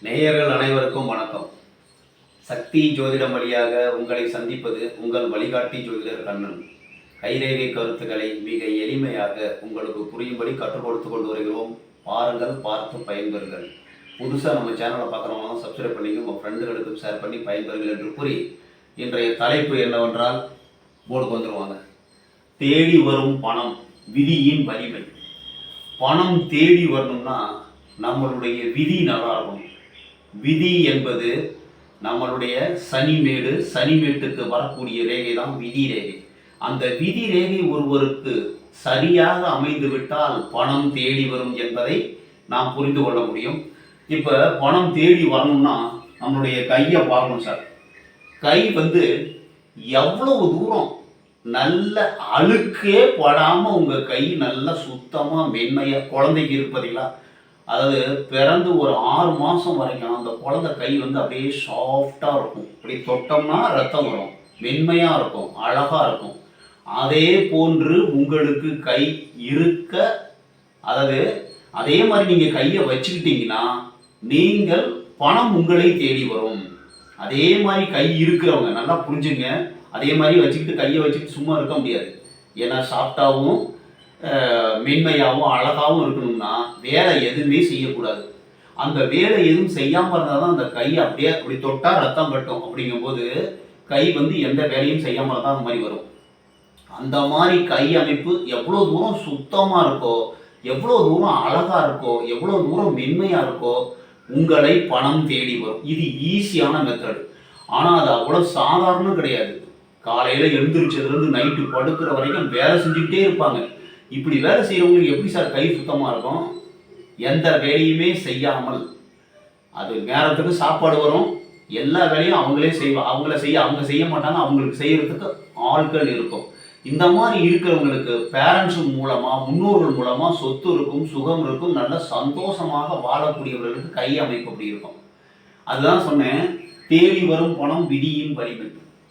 நேயர்கள் அனைவருக்கும் வணக்கம். சக்தி ஜோதிடம் வழியாக உங்களை சந்திப்பது உங்கள் வழிகாட்டி ஜோதிடர் கண்ணன். கைரேகை கருத்துக்களை மிக எளிமையாக உங்களுக்கு புரியும்படி கற்றுக் கொடுத்து கொண்டு வருகிறோம். பாருங்கள், பார்த்து பயன்பெறுங்கள். புதுசாக நம்ம சேனலை பார்க்குறவங்க சப்ஸ்கிரைப் பண்ணிங்க, உங்கள் ஃப்ரெண்டுகளுக்கும் ஷேர் பண்ணி பயன்பெறுங்கள் என்று கூறி இன்றைய தலைப்பு என்னவென்றால், போர்டுக்கு வந்துடுவாங்க. தேடி வரும் பணம், விதியின் வலிமை. பணம் தேடி வரணும்னா நம்மளுடைய விதி நல்லா இருக்கணும். விதி என்பது நம்மளுடைய சனிமேடு, சனிமேட்டுக்கு வரக்கூடிய ரேகை தான் விதி ரேகை. அந்த விதி ரேகை ஒருவருக்கு சரியாக அமைந்து விட்டால் பணம் தேடி வரும் என்பதை நாம் புரிந்து கொள்ள முடியும். இப்போ பணம் தேடி வரணும்னா நம்மளுடைய கையை பார்க்கணும் சார். கை எவ்வளவு தூரம் நல்ல அழுக்கே படாமல் உங்கள் கை நல்லா சுத்தமாக மென்மையாக, குழந்தைக்கு இருப்பதில்லை, அதாவது பிறந்து ஒரு 6 மாதம் வரைக்கும் அந்த குழந்தை கை அப்படியே சாஃப்டாக இருக்கும். அப்படி தொட்டோம்னா ரத்தம் வரும், மென்மையாக இருக்கும், அழகாக இருக்கும். அதே போன்று உங்களுக்கு கை இருக்க, அதாவது அதே மாதிரி நீங்கள் கையை வச்சுக்கிட்டீங்கன்னா நீங்கள் பணம் உங்களை தேடி வரும். அதே மாதிரி கை இருக்கிறவங்க நல்லா புரிஞ்சுங்க. அதே மாதிரி வச்சுக்கிட்டு கையை வச்சுக்கிட்டு சும்மா இருக்க முடியாது. ஏன்னா சாஃப்டாகவும் மென்மையாகவும் அழகாகவும் இருக்கணும்னா வேலை எதுவுமே செய்யக்கூடாது. அந்த வேலை எதுவும் செய்யாமல் இருந்தால் தான் அந்த கை அப்படியே அப்படி தொட்டால் ரத்தம் கட்டும். அப்படிங்கும்போது கை எந்த வேலையும் செய்யாமல் இருந்தால் அந்த மாதிரி வரும். அந்த மாதிரி கை அமைப்பு எவ்வளோ தூரம் சுத்தமாக இருக்கோ, எவ்வளோ தூரம் அழகாக இருக்கோ, எவ்வளோ தூரம் மென்மையாக இருக்கோ, உங்களை பணம் தேடி வரும். இது ஈஸியான மெத்தடு. ஆனால் அது அவ்வளோ சாதாரணம் கிடையாது. காலையில் எழுந்திரிச்சதுலேருந்து நைட்டு படுக்கிற வரைக்கும் வேலை செஞ்சுக்கிட்டே இருப்பாங்க. இப்படி வேலை செய்கிறவங்களுக்கு எப்படி சார் கை சுத்தமாக இருக்கும்? எந்த வேலையுமே செய்யாமல், அது நேரத்துக்கு சாப்பாடு வரும், எல்லா வேலையும் அவங்களே செய்வாங்க. அவங்க செய்ய மாட்டாங்க, அவங்களுக்கு செய்கிறதுக்கு ஆட்கள் இருக்கும். இந்த மாதிரி இருக்கிறவங்களுக்கு பேரண்ட்ஸு மூலமாக, முன்னோர்கள் மூலமாக சொத்து இருக்கும், சுகம் இருக்கும், நல்ல சந்தோஷமாக வாழக்கூடியவர்களுக்கு கை அமைப்பு அப்படி இருக்கும். அதுதான் சொன்னேன், தேடி வரும் பணம் விதியின் வலிமை.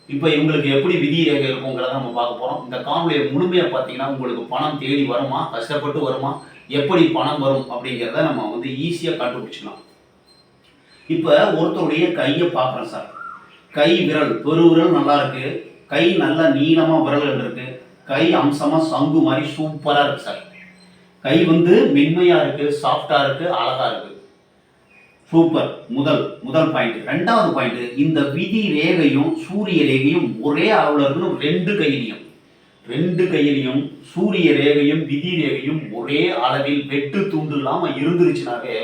இப்போ இவங்களுக்கு எப்படி விதி ரேகை இருக்குங்கிறத நம்ம பார்க்க போகிறோம். இந்த காணொலியை முழுமையாக பார்த்தீங்கன்னா உங்களுக்கு பணம் தேடி வருமா, கஷ்டப்பட்டு வருமா, எப்படி பணம் வரும் அப்படிங்கிறத நம்ம ஈஸியாக கண்டுபிடிச்சிக்கலாம். இப்போ ஒருத்தருடைய கையை பார்க்குறோம் சார். கை விரல், பெருவிரல் நல்லா இருக்கு, கை நல்லா நீளமாக விரல்கள் இருக்கு, கை அம்சமாக சங்கு மாதிரி சூப்பராக இருக்கு சார். கை மென்மையாக இருக்கு, சாஃப்டாக இருக்கு, அழகாக இருக்கு, சூப்பர். முதல் பாயிண்ட். ரெண்டாவது பாயிண்ட், இந்த விதி ரேகையும் சூரிய ரேகையும் ஒரே அளவில் இருக்கணும். ரெண்டு கையிலையும் சூரிய ரேகையும் விதி ரேகையும் ஒரே அளவில் வெட்டு துண்டு இல்லாமல் இருந்துருச்சுனாவே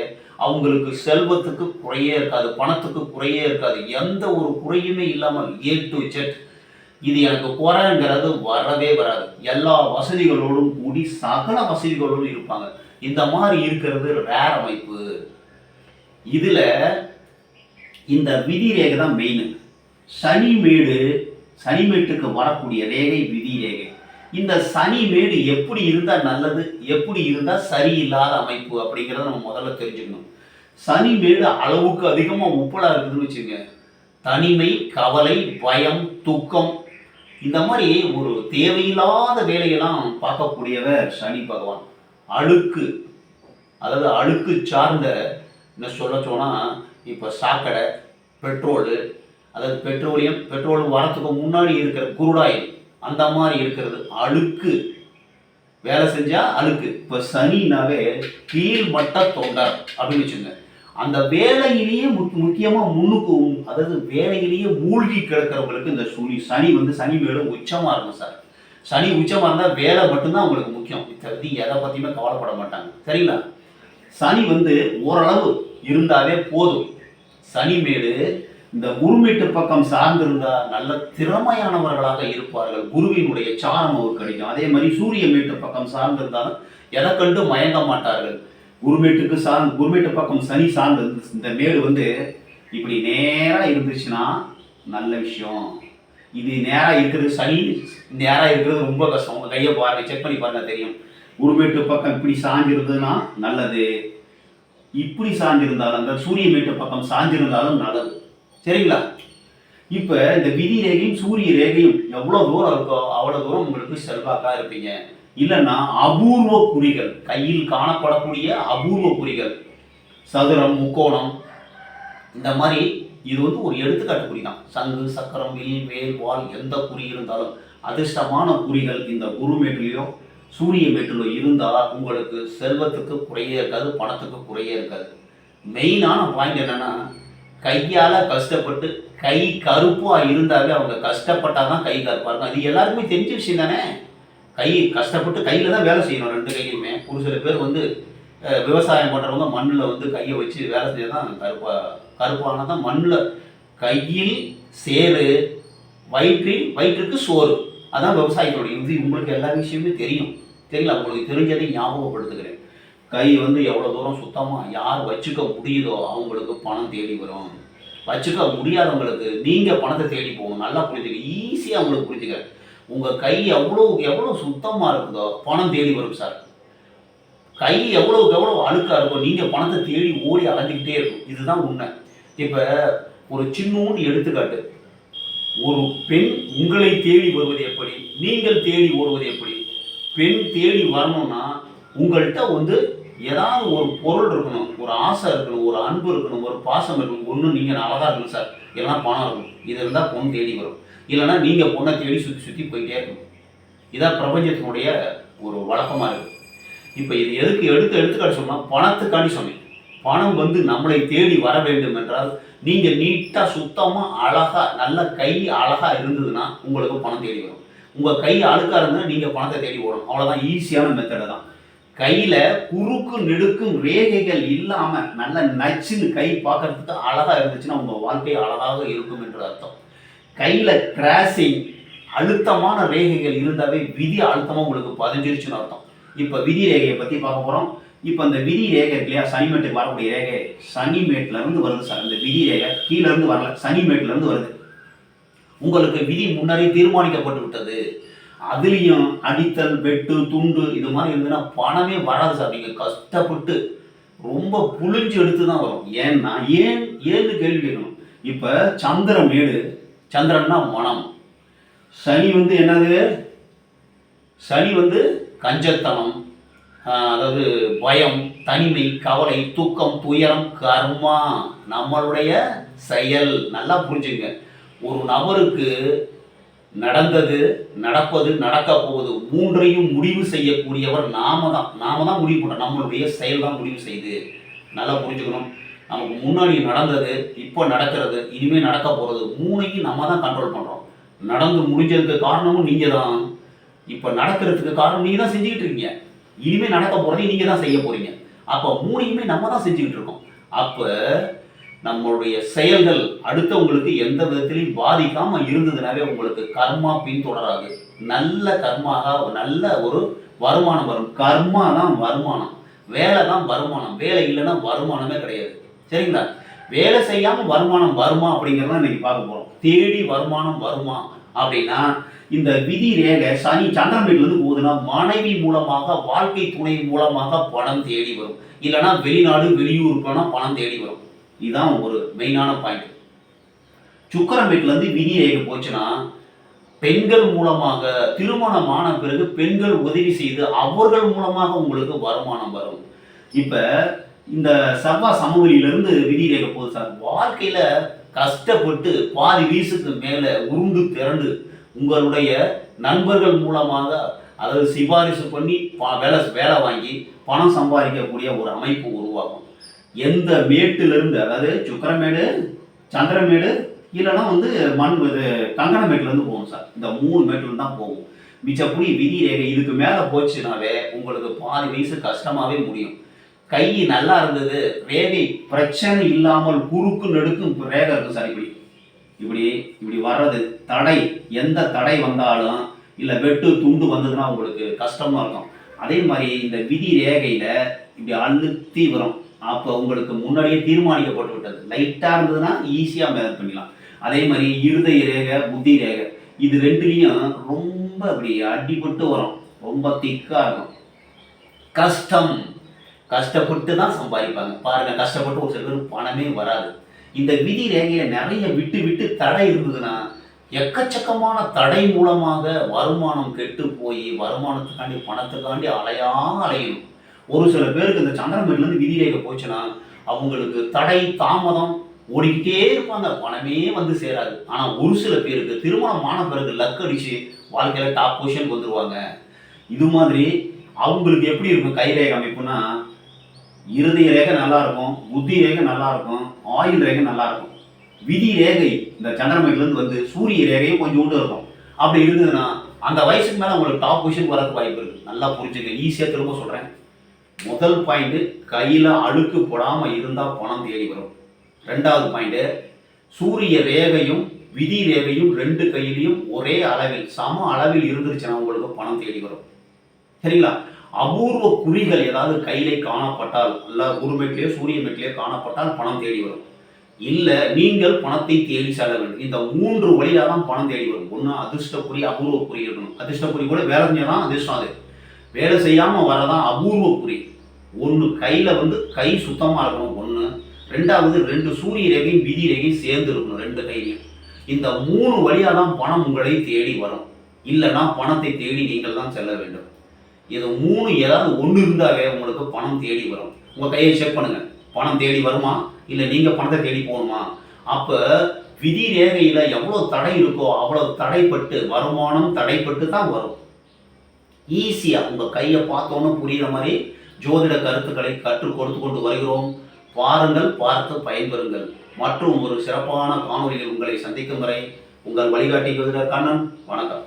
அவங்களுக்கு செல்வத்துக்கு குறையே இருக்காது, பணத்துக்கு குறையே இருக்காது. எந்த ஒரு குறையுமே இல்லாமல் A to Z இது எனக்கு குறைங்கிறது வரவே வராது. எல்லா வசதிகளோடும் கூடி சகல வசதிகளோடும் இருப்பாங்க. இந்த மாதிரி இருக்கிறது ரேர் அமைப்பு. இதில் இந்த விதி ரேகை தான் மெயின். சனிமேட்டுக்கு வரக்கூடிய ரேகை விதி ரேகை. இந்த சனிமேடு எப்படி இருந்தால் நல்லது, எப்படி இருந்தால் சரியில்லாத அமைப்பு அப்படிங்கிறத நம்ம முதல்ல தெரிஞ்சுக்கணும். சனிமேடு அளவுக்கு அதிகமாக உப்பலாக இருக்குதுன்னு வச்சுங்க, தனிமை, கவலை, பயம், துக்கம், இந்த மாதிரி ஒரு தேவையில்லாத வேலையெல்லாம் பார்க்கக்கூடியவர் சனி பகவான். அழுக்கு, அதாவது அழுக்கு சார்ந்த, என்ன சொல்ல சொன்னால், இப்போ சாக்கடை, பெட்ரோலு, அதாவது பெட்ரோல் வரத்துக்கு முன்னாடி இருக்கிற குருடாயில் அந்த மாதிரி இருக்கிறது அழுக்கு, வேலை செஞ்சால் அழுக்கு. இப்போ சனினாவே கீழ்மட்ட தொண்டர் அப்படின்னு வச்சுங்க. அந்த வேலையிலேயே முக்கியமாக முன்னுக்கு, அதாவது வேலையிலேயே மூழ்கி கிடக்கிறவங்களுக்கு இந்த சனி சனி மேலும் உச்சமாக இருக்கும் சார். சனி உச்சமாக இருந்தால் வேலை மட்டும்தான் அவங்களுக்கு முக்கியம். இதை எதை பற்றியுமே கவலைப்பட மாட்டாங்க. சரிங்களா? சனி ஓரளவு இருந்தாவே போதும். சனிமேடு இந்த குருமேட்டு பக்கம் சார்ந்திருந்தா நல்ல திறமையானவர்களாக இருப்பார்கள். குருவினுடைய சாரம் அவருக்கு கிடைக்கும். அதே மாதிரி சூரிய மேட்டு பக்கம் சார்ந்திருந்தாலும் எதை கண்டு மயங்க மாட்டார்கள். குருமேட்டு பக்கம் சனி சார்ந்து இந்த மேடு இப்படி நேராக இருந்துச்சுன்னா நல்ல விஷயம். இது நேராக இருக்கிறது, சனி நேராக இருக்கிறது ரொம்ப கஷ்டம். உங்கள் கையை பாருங்க, செக் பண்ணி பாருங்க, தெரியும். குருமேட்டு பக்கம் இப்படி சாஞ்சிருந்ததுன்னா நல்லது, இப்படி சாஞ்சிருந்தாலும், அந்த சூரிய மேட்டு பக்கம் சாஞ்சிருந்தாலும் நல்லது. சரிங்களா? இப்போ இந்த விதி ரேகையும் சூரிய ரேகையும் எவ்வளோ தூரம் இருக்கோ அவ்வளோ தூரம் உங்களுக்கு செல்வாக்காக இருப்பீங்க. இல்லைன்னா அபூர்வ குறிகள், கையில் காணப்படக்கூடிய அபூர்வ குறிகள், சதுரம், முக்கோணம், இந்த மாதிரி இது ஒரு எடுத்துக்காட்டு குறி தான். சங்கு, சக்கரம், வில், வேல், வாள் எந்த குறி இருந்தாலும் அதிர்ஷ்டமான குறிகள் இந்த குரு மேட்டிலையோ சூரிய மேட்டிலோ இருந்தால் உங்களுக்கு செல்வத்துக்கு குறையே இருக்காது, பணத்துக்கு குறையே இருக்காது. மெயினான பாயிண்ட் என்னன்னா, கையால் கஷ்டப்பட்டு கை கருப்பாக இருந்தாலே அவங்க கஷ்டப்பட்டால் தான் கை கருப்பாக இருக்கும். அது எல்லாருக்குமே தெரிஞ்ச விஷயம் தானே. கை கஷ்டப்பட்டு கையில் தான் வேலை செய்யணும், ரெண்டு கையுமே. ஒரு சில பேர் விவசாயம் பண்ணுறவங்க மண்ணில் கையை வச்சு வேலை செஞ்சால் தான் கருப்பான தான் மண்ணில். கையில் சேரு, வயிற்றுக்கு சோறு, அதான் விவசாயிகளுடைய இது. உங்களுக்கு எல்லா விஷயமே தெரியும், தெரியல. உங்களுக்கு தெரிஞ்சதை ஞாபகப்படுத்துகிறேன். கை எவ்வளோ தூரம் சுத்தமாக யார் வச்சுக்க முடியுதோ அவங்களுக்கு பணம் தேடி வரும். வச்சுக்க முடியாதவங்களுக்கு நீங்கள் பணத்தை தேடி போகணும். நல்லா புரிஞ்சுக்க, ஈஸியாக அவங்களுக்கு புரிஞ்சுக்க. உங்கள் கை எவ்வளோ சுத்தமாக இருக்குதோ பணம் தேடி வரும் சார். கை எவ்வளோக்கு எவ்வளோ அழுக்காக இருக்கும், நீங்கள் பணத்தை தேடி ஓடி அலைஞ்சிக்கிட்டே இருக்கும். இதுதான் உண்மை. இப்போ ஒரு சின்னூண்டு எடுத்துக்காட்டு. ஒரு பெண் உங்களை தேடி வருவது எப்படி, நீங்கள் தேடி ஓடுவது எப்படி? பெண் தேடி வரணும்னா உங்கள்கிட்ட ஏதாவது ஒரு பொருள் இருக்கணும், ஒரு ஆசை இருக்கணும், ஒரு அன்பு இருக்கணும், ஒரு பாசம் இருக்கணும். ஒன்று நீங்கள் அழகாக இருக்கணும் சார், இல்லைன்னா பணம் இருக்கணும். இது இருந்தால் பொண்ணு தேடி வரும். இல்லைன்னா நீங்கள் பொண்ணை தேடி சுற்றி போயிட்டே இருக்கணும். இதான் பிரபஞ்சத்தினுடைய ஒரு வழக்கமாக இருக்குது. இப்போ இது எடுத்துக்காட்டு சொன்னால் பணத்துக்காண்டி சொன்னேன். பணம் நம்மளை தேடி வர வேண்டும் என்றால் நீங்கள் நீட்டாக சுத்தமாக அழகாக நல்ல கை அழகாக இருந்ததுன்னா உங்களுக்கு பணம் தேடி வரும். உங்கள் கை அழுக்காக இருந்தால் நீங்கள் பணத்தை தேடி ஓடும். அவ்வளோதான், ஈஸியான மெத்தடு தான். கையில் குறுக்கு நெடுக்கும் ரேகைகள் இல்லாமல் நல்ல நச்சுன்னு கை பார்க்கறதுக்கு அழகாக இருந்துச்சுன்னா உங்கள் வாழ்க்கை அழகாக இருக்கும் என்று அர்த்தம். கையில் கிராசிங் அழுத்தமான ரேகைகள் இருந்தாவே விதி அழுத்தமாக உங்களுக்கு பதிஞ்சிருச்சுன்னு அர்த்தம். இப்போ விதி ரேகையை பற்றி பார்க்க போகிறோம். இப்போ இந்த விதி ரேகை இருக்கு இல்லையா, சனிமேட்டுக்கு வரக்கூடிய ரேகை சனிமேட்டிலேருந்து வருது சார். இந்த விதி ரேகை கீழேருந்து வரல, சனிமேட்டிலேருந்து வருது. உங்களுக்கு விதி முன்னரே தீர்மானிக்கப்பட்டு விட்டது. அதுலேயும் அடித்தல், வெட்டு, துண்டு இது மாதிரி இருந்ததுன்னா பணமே வராது சார். நீங்கள் கஷ்டப்பட்டு ரொம்ப புழிஞ்சு எடுத்து தான் வரும். ஏன்னா ஏன்னு கேள்வி கேட்கணும். இப்போ சந்திரமேடு, சந்திரன்னா மனம். சனி என்னது? சனி கஞ்சத்தனம், அதாவது பயம், தனிமை, கவலை, தூக்கம், துயரம், கர்மா, நம்மளுடைய செயல். நல்லா புரிஞ்சுங்க. ஒரு நபருக்கு நடந்தது, நடப்பது, நடக்க போவது மூன்றையும் முடிவு செய்யக்கூடியவர் நாம தான் முடிவு பண்ணுறோம். நம்மளுடைய செயல் தான் முடிவு செய்யுது. நல்லா புரிஞ்சுக்கணும். நமக்கு முன்னாடி நடந்தது, இப்போ நடக்கிறது, இனிமேல் நடக்க போகிறது மூணையும் நம்ம தான் கண்ட்ரோல் பண்ணுறோம். நடந்து முடிஞ்சதுக்கு காரணமும் நீங்கள் தான். இப்போ நடக்கிறதுக்கு காரணம் நீங்கள் தான் செஞ்சுக்கிட்டு இருக்கீங்க. இனிமேல் நடக்க போகிறதையும் நீங்கள் தான் செய்ய போகிறீங்க. அப்போ மூணையுமே நம்ம தான் செஞ்சுக்கிட்டு இருக்கோம். அப்போ நம்மளுடைய செயல்கள் அடுத்தவங்களுக்கு எந்த விதத்திலையும் பாதிக்காமல் இருந்ததுனாலே உங்களுக்கு கர்மா பின்தொடராது. நல்ல கர்மாக நல்ல ஒரு வருமானம் வரும். கர்மா தான் வருமானம், வேலை தான் வருமானம். வேலை இல்லைன்னா வருமானமே கிடையாது. சரிங்களா? வேலை செய்யாமல் வருமானம் வருமா அப்படிங்கிறத இன்னைக்கு பார்க்க போகிறோம். தேடி வருமானம் வருமா அப்படின்னா இந்த விதி ரேகை சனி சந்திரன் வீட்டிலேருந்து போகுதுன்னா மனைவி மூலமாக, வாழ்க்கை துணை மூலமாக பணம் தேடி வரும். இல்லைன்னா வெளிநாடு வெளியூர் போனால் பணம் தேடி வரும். இதுதான் ஒரு மெயினான பாயிண்ட். சுக்கிரன் வீட்டிலேருந்து விதி ரேகை போச்சுன்னா பெண்கள் மூலமாக, திருமணமான பிறகு பெண்கள் உதவி செய்து அவர்கள் மூலமாக உங்களுக்கு வருமானம் வரும். இப்போ இந்த செவ்வாய் சமவெளியிலிருந்து விதி ரேகை போகுது சார். வாழ்க்கையில் கஷ்டப்பட்டு பாதி வீசுக்கு மேலே உருண்டு திரண்டு உங்களுடைய நண்பர்கள் மூலமாக, அதாவது சிபாரிசு பண்ணி வேலை வாங்கி பணம் சம்பாதிக்கக்கூடிய ஒரு அமைப்பு உருவாகும். எந்த மேட்டிலிருந்து, அதாவது சுக்கிரமேடு, சந்திரமேடு, இல்லைன்னா கங்கணமேட்டிலேருந்து போகும் சார். இந்த 3 மேட்டிலேருந்து தான் போகும். மிச்சப்படி விதி ரேகை இதுக்கு மேலே போச்சுனாவே உங்களுக்கு பாதி வயசு கஷ்டமாகவே முடியும். கை நல்லா இருந்தது, ரேகை பிரச்சனை இல்லாமல் குறுக்கு நெடுக்கும் ரேகை இருக்கும் சார். இப்படி வர்றது தடை, எந்த தடை வந்தாலும் இல்லை வெட்டு துண்டு வந்ததுன்னா உங்களுக்கு கஷ்டமா இருக்கும். அதே மாதிரி இந்த விதி ரேகையில் இப்படி அழுத்தி வரும். அப்போ உங்களுக்கு முன்னாடியே தீர்மானிக்கப்பட்டு விட்டது. லைட்டாக இருந்ததுன்னா ஈஸியாக மேனேஜ் பண்ணிடலாம். அதே மாதிரி இருதய ரேகை, புத்தி ரேகை, இது ரெண்டுலேயும் ரொம்ப அப்படி அடிபட்டு வரும். ரொம்ப திக்காக இருக்கும். கஷ்டப்பட்டு தான் சம்பாதிப்பாங்க. பாருங்கள், கஷ்டப்பட்டு ஒரு சில பேருக்கு பணமே வராது. இந்த விதி ரேகையில் நிறைய விட்டு தடை இருந்ததுன்னா எக்கச்சக்கமான தடை மூலமாக வருமானம் கெட்டு போய் வருமானத்துக்காண்டி பணத்துக்காண்டி அலையணும். ஒரு சில பேருக்கு இந்த சந்திரமேட்டிலேருந்து விதி ரேகை போச்சுன்னா அவங்களுக்கு தடை, தாமதம், ஓடிக்கிட்டே இருப்பாங்க, பணமே வந்து சேராது. ஆனா ஒரு சில பேருக்கு திருமணம் ஆன பிறகு லக் அடிச்சு வாழ்க்கையில டாப் பொசிஷனுக்கு வந்துருவாங்க. இது மாதிரி அவங்களுக்கு எப்படி இருக்கும் கைரேகை அமைப்புன்னா, இருதய ரேகை நல்லா இருக்கும், புத்தி ரேகை நல்லா இருக்கும், ஆயுள் ரேகை நல்லா இருக்கும். விதி ரேகை இந்த சந்திரமேட்டிலிருந்து வந்து சூரிய ரேகையும் கொஞ்சோண்டு இருக்கும். அப்படி இருந்ததுன்னா அந்த வயசுக்கு மேல உங்களுக்கு டாப் பொசிஷன் வரதுக்கு வாய்ப்பு இருக்கு. நல்லா புரிஞ்சுங்க. ஈஸியா திரும்ப சொல்றேன். முதல் பாயிண்ட், கையில அழுக்கு போடாம இருந்தா பணம் தேடி வரும். ரெண்டாவது பாயிண்ட், சூரிய ரேகையும் விதி ரேகையும் ரெண்டு கையிலையும் ஒரே அளவில் சம அளவில் இருந்துருச்சுன்னா உங்களுக்கு பணம் தேடி வரும். சரிங்களா? அபூர்வ குறிகள் ஏதாவது கையிலே காணப்பட்டால், அல்ல குருமேட்டிலேயோ சூரிய மேட்டிலேயோ காணப்பட்டால் பணம் தேடி வரும். இல்ல நீங்கள் பணத்தை தேடி செல்ல வேண்டும். இந்த 3 வழியா தான் பணம் தேடி வரும். ஒண்ணு அதிர்ஷ்டக்குறி, அபூர்வ குறி இருக்கணும். அதிர்ஷ்டக்குறி கூட வேலை செஞ்சாதான் அதிர்ஷ்டம். அது வேலை செய்யாம வரதான் அபூர்வ குறி. ஒண்ணு கையில வந்து கை சுத்தமா இருக்கணும் ஒண்ணு. ரெண்டாவது 2 சூரிய ரேகையும் விதி ரேகையும் சேர்ந்து இருக்கணும் 2 கையிலையும். இந்த 3 வழியா தான் பணம் உங்களை தேடி வரும். இல்லைன்னா பணத்தை தேடி நீங்கள் தான் செல்ல வேண்டும். இது 3 ஏதாவது ஒண்ணு இருந்தாவே உங்களுக்கு பணம் தேடி வரும். உங்க கையை செக் பண்ணுங்க. பணம் தேடி வருமா, இல்லை நீங்க பணத்தை தேடி போகணுமா? அப்ப விதி ரேகையில எவ்வளவு தடை இருக்கோ அவ்வளவு தடைப்பட்டு வருமானம் தடைப்பட்டு தான் வரும். ஈஸியா உங்க கையை பார்த்தோன்னு புரியுற மாதிரி ஜோதிட கருத்துக்களை கற்றுக் கொடுத்து கொண்டு வருகிறோம். பாருங்கள், பார்த்து பயன்பெறுங்கள். மற்றும் ஒரு சிறப்பான காணொலியில் உங்களை சந்திக்கும் வரை உங்கள் வழிகாட்டி ஜோதிடர் கண்ணன். வணக்கம்.